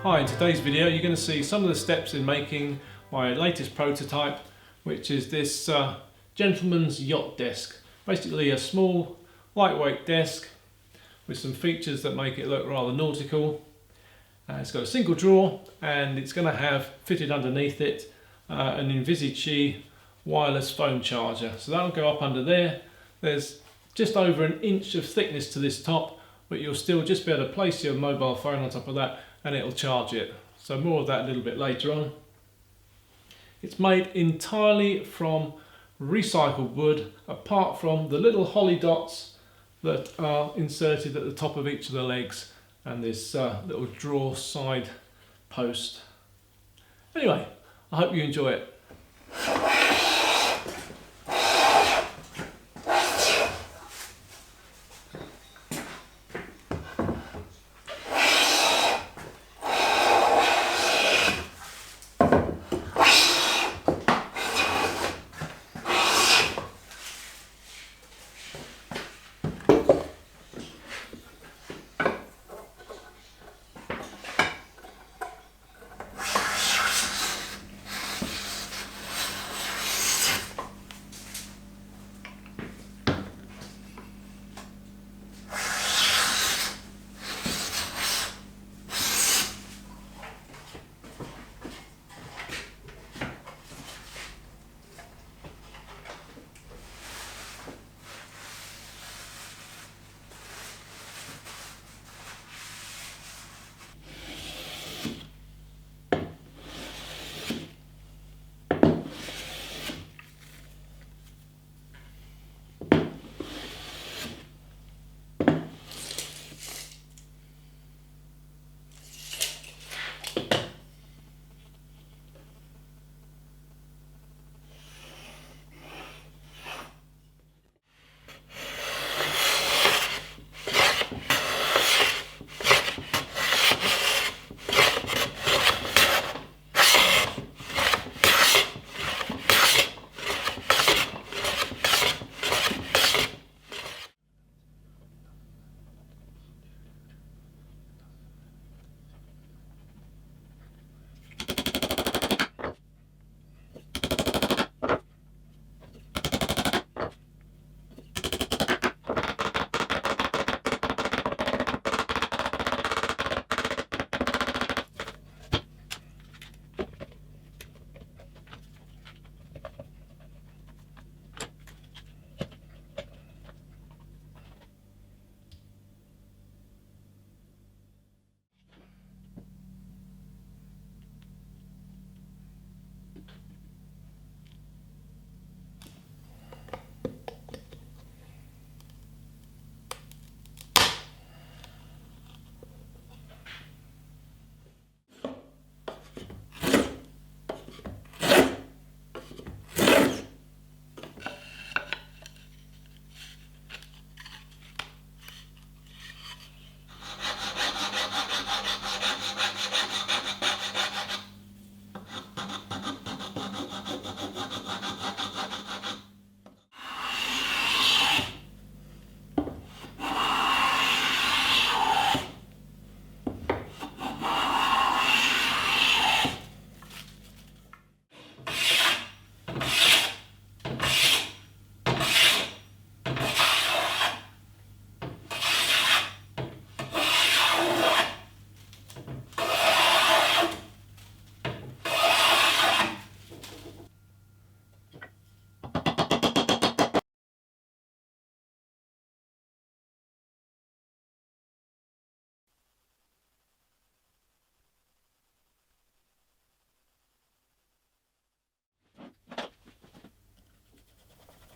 Hi, in today's video you're going to see some of the steps in making my latest prototype, which is this gentleman's yacht desk. Basically a small lightweight desk with some features that make it look rather nautical. It's got a single drawer and it's going to have fitted underneath it an Invisage wireless phone charger. So that'll go up under there. There's just over an inch of thickness to this top, but you'll still just be able to place your mobile phone on top of that and it'll charge it. So more of that a little bit later on. It's made entirely from recycled wood, apart from the little holly dots that are inserted at the top of each of the legs and this little drawer side post. Anyway, I hope you enjoy it.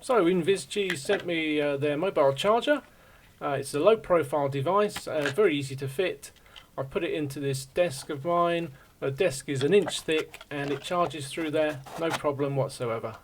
So Invisage sent me their mobile charger. It's a low profile device, very easy to fit. I put it into this desk of mine. The desk is an inch thick and it charges through there, no problem whatsoever.